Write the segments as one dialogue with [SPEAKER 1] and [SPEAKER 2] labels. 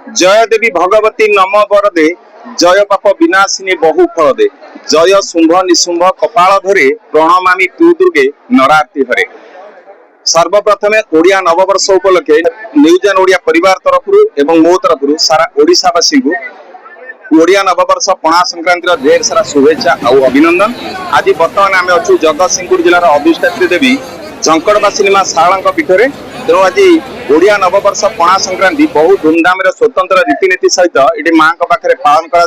[SPEAKER 1] जय देवी भगवती नम वरदे जय पाप विनाशिनी बहु फल दे जय शुंभ निशुंभ कपाल धरे प्रणमामि तू दुर्गे नराति हरे। सर्वप्रथमे ओडिया नववर्ष उपलक्षे न्यूज एंड ओडिया परिवार तरफ एवं मो तरफ सारा ओडिशावासी को ओडिया नववर्ष पणा संक्रांति ढेर सारा शुभेच्छा और अभिनंदन। आज बर्तमान आम अच्छु जगतसिंहपुर जिलार अधिष्ठात्री देवी झंकड़वासिनी मां शारला पीठरे। तेणु आज ओडिया नववर्ष पणा संक्रांति बहुत धूमधाम स्वतंत्र रीतिनीति सहित ये मां पाखे पालन करा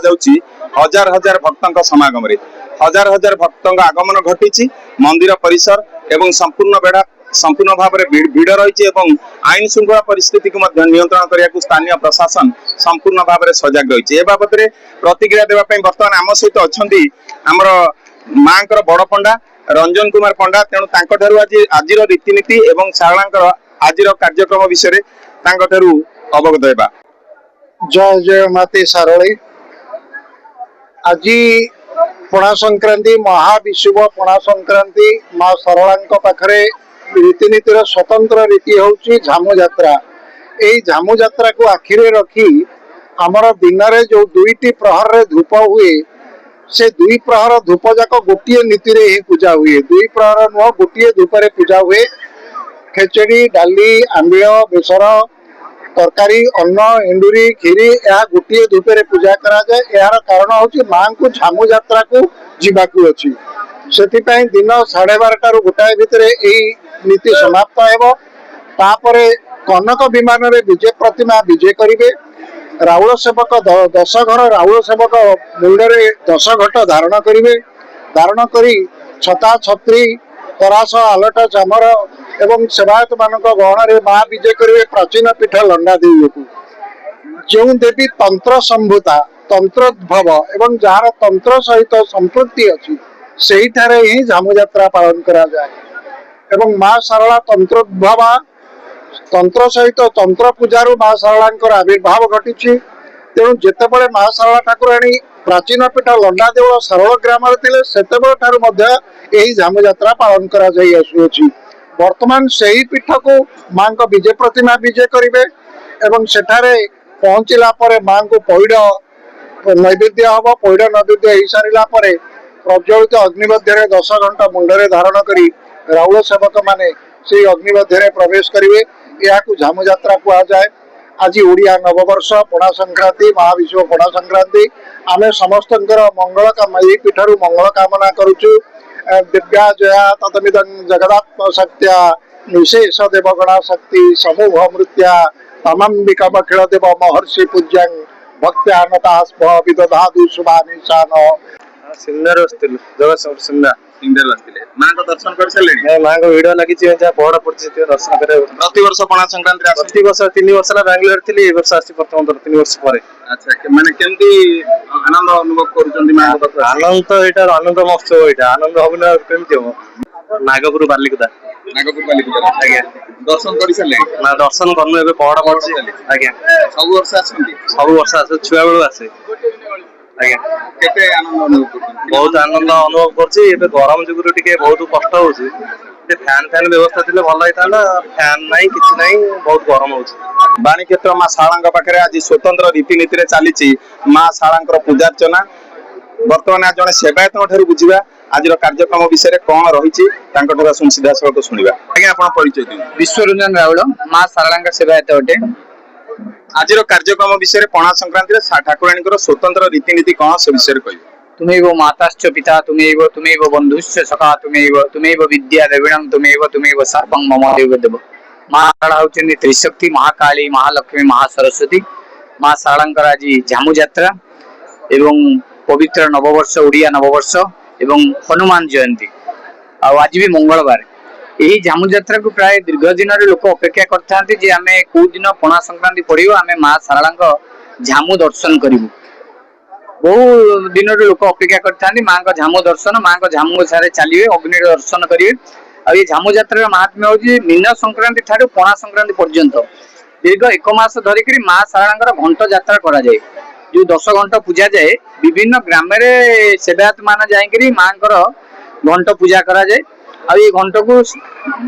[SPEAKER 1] हजार हजार भक्तों समागम हजार हजार भक्तों आगमन घटी मंदिर परिसर एवं संपूर्ण भाव में भिड़ रही आईन श्रृंखला परिस्थिति को नियंत्रण करने को स्थानीय प्रशासन संपूर्ण भाव में सजग रही। बाबद प्रतिक्रिया देवाई बर्तमान आम सहित अच्छा आमर माँ बड़ पंडा रंजन कुमार पंडा। तेणु आज रीतिनीति एवं शारला आज कार्यक्रम विषय अवगत होगा।
[SPEAKER 2] जय जय माते सारणी। आज पणा संक्रांति महाविश्व पणा संक्रांति माँ सारला पाखरे रीतिनीतिर स्वतंत्र रीति हूँ झामु यात्रा। यही झामु यात्रा को आखिरे रखी आमर दिन में जो दुईटी प्रहर रे धूप हुए से दुई प्रहर धूप जाक गोटे नीति रे ही पूजा हुए। दुई प्रहर नुह गोटे धूप रे पूजा हुए। खेचड़ी डाली आंबिल बेसर तरकारी अन्न एंडुरी खीरी यह गोटे धूप रे पूजा करा जाए। यार कारण हूँ माँ को झामु यात्रा को जीवाकू अच्छी से दिन 12:30 रु गोटाए भितर यही नीति समाप्त हेबो। तापरे कनक विमान रे विजय प्रतिमा विजय करिवे। राउल सेवक 10 घर राउल सेवक मुंडरे 10 घट धारण करिवे। धारण करी छता छत्री तरास आलट चामर एवं सेवायत मानक गहन रे मां विजय करिवे प्राचीन पीठ लंडा देवी को। जो देवी तंत्र संभूता तंत्रोद्भव एवं जार तंत्र सहित संपृक्ति अच्छी सही ठारे ही झामु यात्रा पालन करा जाए। एवं माँ सारला तंत्रोद्भवा तंत्र सहित तंत्र पूजार माँ सारला आविर्भाव घटी। तेणु जितेबले माँ सारला ठाकुराणी प्राचीन पीठ लंडा देवल सरल ग्राम यही झामु यात्रा पालन करा जाई आसुअछि। वर्तमान सही पीठ को माँ को विजय प्रतिमा विजय करेंगे एवं सेठारे पहुंचला परे माँ को पैड नैवेद्य हम। पैड नैवेद्य हो सारा प्रज्वलित अग्निमध्य 10 घंटा मुंडरे धारण करी राउल सेवक माने से अग्निमध्य प्रवेश करेंगे। यह झामु यात्रा कहुए। आज ओडिया नववर्ष पणा संक्रांति महाविश्व पणा संक्रांति आमे समस्त मंगल यही पीठर मंगल कामना करुचु। दिव्या जया ततमिदं जगदात्म शक्त्या निशेष देवगणा शक्ति समूह मृत्या तमंबिका बखिल देव महर्षि पूज्यं भक्त्या नतास्म विदधातु शुभानिशान।
[SPEAKER 3] सिंगर बसथिलु जगत सिंगर
[SPEAKER 1] बसथिले मां को दर्शन कर सले।
[SPEAKER 3] मां को वीडियो लागि छै जा पहड़ पड़छि दर्शन करे।
[SPEAKER 1] प्रति वर्ष पणा संक्रांति
[SPEAKER 3] प्रति वर्ष 3 वर्ष ला बेंगलोर थिली। ए वर्ष आसी प्रथम 3 वर्ष परे।
[SPEAKER 1] अच्छा माने केमती आनंद अनुभव करूचंदी मां को?
[SPEAKER 3] आनंद तो एटा आनंद महोत्सव एटा आनंद होबना केमती हो। नागपुर बालिकुदा आज्ञा
[SPEAKER 1] दर्शन कर सले
[SPEAKER 3] ना दर्शन करनु एबे पहड़ पड़छि आज्ञा।
[SPEAKER 1] सब वर्ष आछंती?
[SPEAKER 3] सब वर्ष आसे छुआ बेलु आसे आज्ञा।
[SPEAKER 1] केते आनंद अनुभव करछन?
[SPEAKER 3] बहुत आनंद अनुभव करछि। एबे गरम जुगुरु टिके बहुत कष्ट होछि। ते फैन व्यवस्था थिले भल होइताला। फैन नाही किछ नाही बहुत गरम होछि।
[SPEAKER 1] बाणी क्षेत्र मां शारला पाखे आज स्वतंत्र रीतिनीति चली मां शारला पूजा अर्चना। बर्तमान जड़े सेवायत बुझा आज कार्यक्रम विषय कौन रही सीधा सड़क शुणा। आज्ञा आप परिचय दिन?
[SPEAKER 4] विश्वरंजन राउल मां शारला सेवायत अटे।
[SPEAKER 1] आज कार्यक्रम विषय पणा संक्रांति ठाकुराणी स्वतंत्र रीतिनीति कौन से विषय कह?
[SPEAKER 4] तुमेव माताश्च पिता तुमेव तुमेव बंधुश्च सखा तुमेव विद्या द्रविणं तुमेव सर्वं मम देव। मां शारला होचंदी त्रिशक्ति महाकाली महालक्ष्मी महासरस्वती। मां शारला आज झामु यात्रा एवं पवित्र नववर्ष ओडिया नववर्ष एवं हनुमान जयंती आज भी मंगलवार। यही झामु यात्रा को प्राय दीर्घ दिन लोक अपेक्षा करते आम कौ दिन पणा संक्रांति पड़ो आम माँ शारला झामु दर्शन करूँ। बहु दिन लोक अपेक्षा करते माँ का झामु दर्शन माँ का झामु सारे चलिए अग्नि दर्शन करेंगे। ये झामु यात्रा महात्म्य हूँ मीन संक्रांति ठार पणा संक्रांति पर्यंत दीर्घ 1 मास धरिक माँ शारला घंट यात्रा करा जाए। जो 10 घंट पूजा जाए विभिन्न ग्राम सेवायत मान जाकि माँ घंट पूजा करा जाए। ये घंट को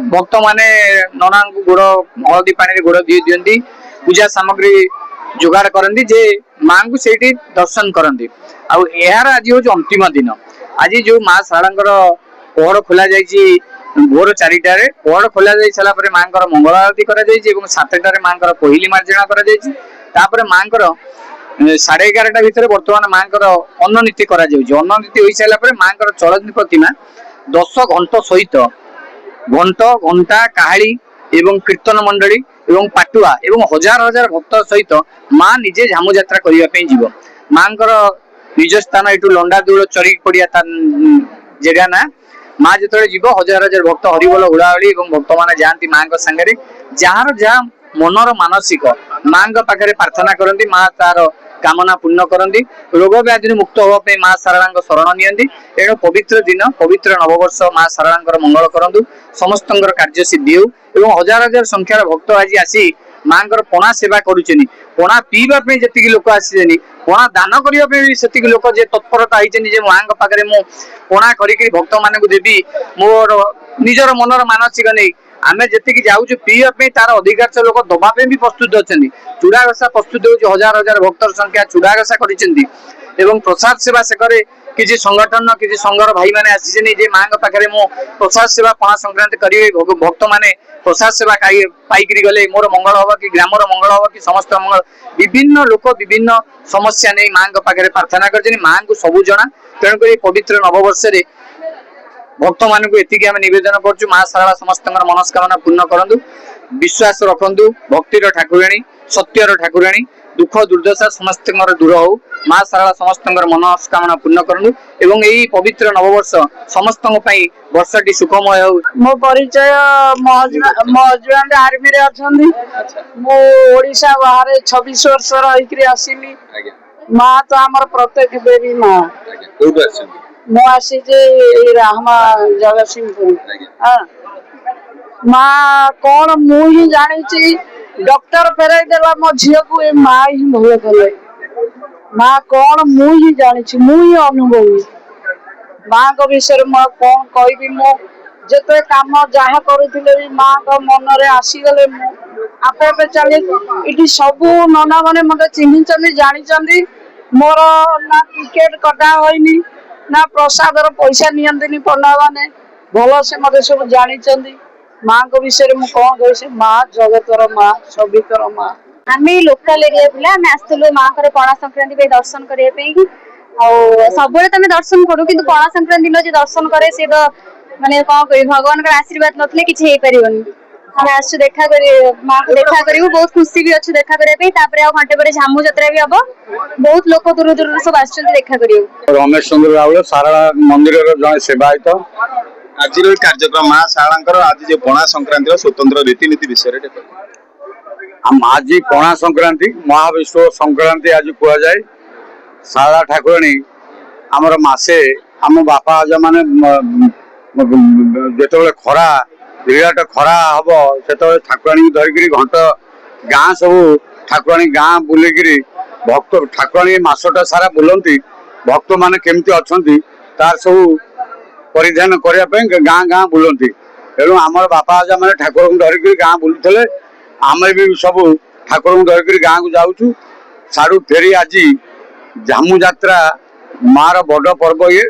[SPEAKER 4] भक्त माने नना गोड़ हलदी पानी गोड़ दी दियंती। पूजा सामग्री जोगाड़ करती जे माँ को से दर्शन करती आर आज हूँ अंतिम दिन आज जो माँ शारदा पहड़ खोल जाइए भोर 4टार पहड़ खोल जा सारापर माँ मंगल आरती कर 7टार माँ कोहिली मार्जना कर माँ 11:30 भितर बर्तमान माँ अन्न नीति अन्न नीति हो सारापर माँ चलती प्रतिमा 10 घंटा सहित घंट घंटा काहाली एवं कीर्तन मंडली एवं पाटुआ एवं हजार हजार भक्त सहित माँ निजे झामु यात्रा करने जीव माँ निज स्थान यू लंडा दूल चरी पड़िया जगह ना माँ जो जीव हजार हजार भक्त हरिबोल हुड़ाहुड़ी भक्त मैंने जाती माँ सांगे जार जहाँ मनर मानसिक माँ पाखे प्रार्थना करती माँ तार कामना पूर्ण करती रोग व्याधि मुक्त होगापी माँ शारदा शरण नि एणु पवित्र दिन पवित्र नववर्ष माँ शारदा मंगल करूँ समस्त कार्य सिद्धि हो हजार हजार संख्यार भक्त आज आसी माँ पणा सेवा करुचनी पणा पीवाई जी लोक आसी पणा दान करने से लोक जे तत्परता होती माँ पाखे मु पणा करी भक्त मान देवी मोर निजर मनर मानसिक नहीं आमे जी जाऊँ पीवाई तार अधिकार लोक दबापी भी प्रस्तुत अच्छा चूड़ा घसा प्रस्तुत हो हजार हजार भक्तर संख्या चूड़ा घसा कर प्रसाद सेवा से करे किसी संगठन किसी संघर भाई मैंने आसी माँ पाखे मु प्रसाद सेवा पणा संक्रांति करेंगे भक्त मैंने प्रसाद सेवा पाई गले मोर मंगल हम कि ग्रामर मंगल हम कि समस्त मंगल विभिन्न लोक विभिन्न समस्या नहीं माँ पाखे प्रार्थना कर माँ को सबू जना तेणुक पवित्र नववर्ष भक्त मान एतिक नवेदन कर माँ शारदा समस्त मनस्कामना पूर्ण करूँ विश्वास रखु भक्तिर ठाकुराणी सत्यर ठाकुराणी दुख दुर्दशा समस्त दूर हो माँ शारदा समस्त मनस्कामना पूर्ण करूँ एवं यही पवित्र नववर्ष समस्त वर्षटी सुखमय हो।
[SPEAKER 5] मो परिचय मो हजबैंड आर्मी रे अछंदी मो ओडिशा बाहर 26 वर्ष रही आसिली माँ तो आमर प्रत्येक बेबी माँ मो आसी राहमा जगतसिंहपुर हाँ माँ कौन मु ही जानी डॉक्टर फेरई देला मो झील को ए माँ ही भल कले माँ कौन मु ही जानी मु ही अनुभवी माँ को विषय मैं कौन कहि मो जिते काम जहाँ करुले भी माँ को मन रे आसीगले आपे आपे चली इटी सबू नना माने मते चिन्हिचंदी जानिचंदी मोर ना टिकेट कटा होइनी ना प्रसाद पैसा नियंतिनी पंडा माने भल से मते सब जानिचंदी माँ को विषय में कौन कहि माँ जगतर माँ सबितर माँ
[SPEAKER 6] आमे लोकल एरिया पिला आमे आस्तलु माँ को पणा संक्रांति पे दर्शन करिया पे कि सब तमें दर्शन करू कि पणा संक्रांति दिन दर्शन करे से तो माने कौन कहि भगवान का आशीर्वाद नथले किछि हे परिबनी हमें आसु देखा करी माँ को देखा करी बहुत खुशी भी अच्छे देखा करिया पे तापरे आ घंटे पर झामु यात्रा भी हबो बहुत लोक दूर दूर सब आछन देखा करियो।
[SPEAKER 7] रमेश चंद्र राउल शारदा मंदिर जन सेवायत
[SPEAKER 1] आज कार्यक्रम माँ शारदा आज जो पणा संक्रांति स्वतंत्र रीतिनीति विषय
[SPEAKER 7] आज पणा संक्रांति महाविश्व संक्रांति आज कह जाए शारदा ठाकुराणी आमर मासे आम बापा अजा माने जो खरा विराट खरा हम से ठाकुराणी धरिकी घंट गाँ सब ठाकुराणी गाँ बुलिकी भक्त ठाकुराणी मासटा सारा बुलती भक्त मान केमती अच्छा तार सब परिधान करने गाँ गाँ बुलती तेणु आमर बापा आजा मैंने ठाकुर को धरिकी गाँ बुलूले आम भी सब ठाकुर को धरिकी गाँ को जाऊँ साड़ू फेरी आज झामु यात्रा मार बड़ पर्व ये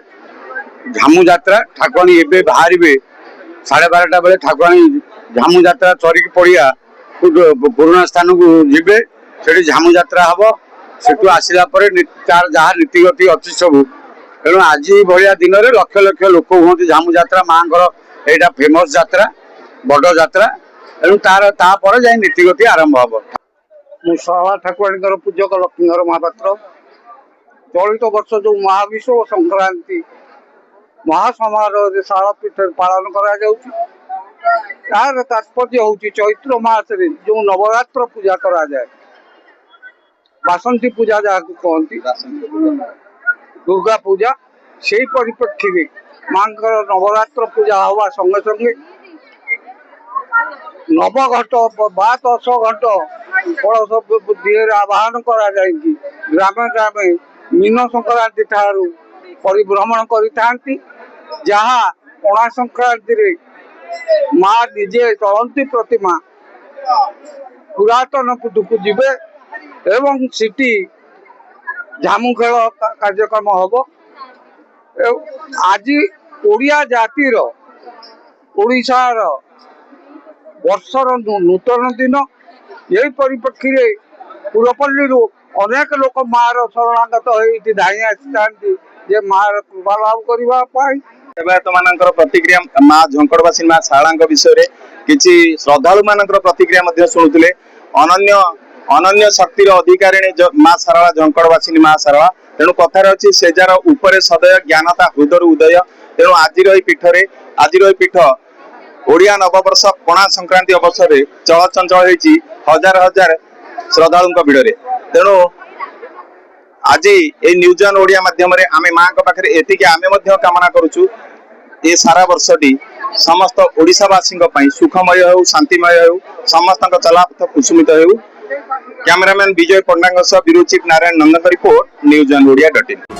[SPEAKER 7] झामु यात्रा ठाकुराणी एवं बाहर 12:30 बेले ठाकुराणी झामु यात्रा चरिकी पड़िया पुराणा स्थान को जीवे से झामु यात्रा हम से आसला तार जहाँ नीतिगति अच्छी सब तेणु आज भाया दिन में लक्ष लक्ष लोक हमें झामु यात्रा माँ यहाँ फेमस यात्रा बड़ यात्रा तेणु तार तापर जाए नीतिगति आरंभ हम
[SPEAKER 2] मु शारदा ठाकुराणी पूजक लक्ष्मीधर महापात्र चलित वर्ष जो महाविश्व संक्रांति महासमारोह शारदा पीठ पालन कर तात्पर्य हूँ चैत्र मास जो नवरात्र पूजा करा जाए बासंती पूजा जहाँ कहती दुर्गा पूजा से परिप्रेक्षी में माँ नवरात्र पूजा हवा संगे संगे नवघट बा 10 घंट कलश बुद्धि आवाहन करा जाएगी ग्रामे ग्रामे मीन संक्रांति ठारू परिभ्रमण करिथांती जहाँ पणा संक्रांति रे माँ निजे चलती प्रतिमा पुरातन पुटुकु जीवे
[SPEAKER 7] ଏବଂ ସିଟି ଝାମୁ ଖେଳ କାର୍ଯ୍ୟକ୍ରମ ହବ। ଆଜି ଓଡ଼ିଆ ଜାତିର ଓଡ଼ିଶାର ବର୍ଷର ନୂତନ ଦିନ। ଏହି ପରିପ୍ରେକ୍ଷୀରେ ପୁରପଲ୍ଲୀରୁ ଅନେକ ଲୋକ ମାଆର ଶରଣାଗତ ହୋଇ ଧାଇଁ ଆସିଥାନ୍ତି ଯେ ମାଆର କୃପା ଲାଭ କରିବା ପାଇଁ।
[SPEAKER 1] ସେବାୟତ ମାନଙ୍କର ପ୍ରତିକ୍ରିୟା ମା ଝଙ୍କଡ଼ବାସୀ ମା ଶାରଳାଙ୍କ ବିଷୟରେ କିଛି ଶ୍ରଦ୍ଧାଳୁ ମାନଙ୍କର ପ୍ରତିକ୍ରିୟା ମଧ୍ୟ ଶୁଣୁଥିଲେ। ଅନନ୍ୟ ଶକ୍ତିର ଅଧିକାରିଣୀ ମା ଶାରଳା ଝଙ୍କଡ଼ବାସିନୀ ମା ଶାରଳା। ତେଣୁ କଥାରେ ଅଛି ସେ ଯାର ଉପରେ ସଦୟ ଜ୍ଞାନତା ହୃଦୟରୁ ଉଦୟ। ତେଣୁ ଆଜିର ଏହି ପୀଠ ଓଡ଼ିଆ ନବବର୍ଷ ପଣା ସଂକ୍ରାନ୍ତି ଅବସରରେ ଚଳଚଞ୍ଚଳ ହେଇଛି ହଜାର ହଜାର ଶ୍ରଦ୍ଧାଳୁଙ୍କ ଭିଡ଼ରେ। ତେଣୁ ଆଜି এই ନ୍ୟୁଜ୍ ଅନ୍ ଓଡ଼ିଆ ମାଧ୍ୟମରେ ଆମେ ମାଙ୍କ ପାଖରେ ଏତିକି ଆମେ ମଧ୍ୟ କାମନା କରୁଛୁ ଏ ସାରା ବର୍ଷଟି ସମସ୍ତ ଓଡ଼ିଶାବାସୀଙ୍କ ପାଇଁ ସୁଖମୟ ହେଉ, ଶାନ୍ତିମୟ ହେଉ, ସମସ୍ତଙ୍କ ଚଲାପଥ କୁସୁମିତ ହେଉ। କ୍ୟାମେରାମ୍ୟାନ୍ ବିଜୟ ପଣ୍ଡାଙ୍କ ସହ ବ୍ୟୁରୋ ଚିଫ୍ ନାରାୟଣ ନନ୍ଦଙ୍କ ରିପୋର୍ଟ, ନ୍ୟୁଜ୍ ଅନ୍ ଓଡ଼ିଆ.in।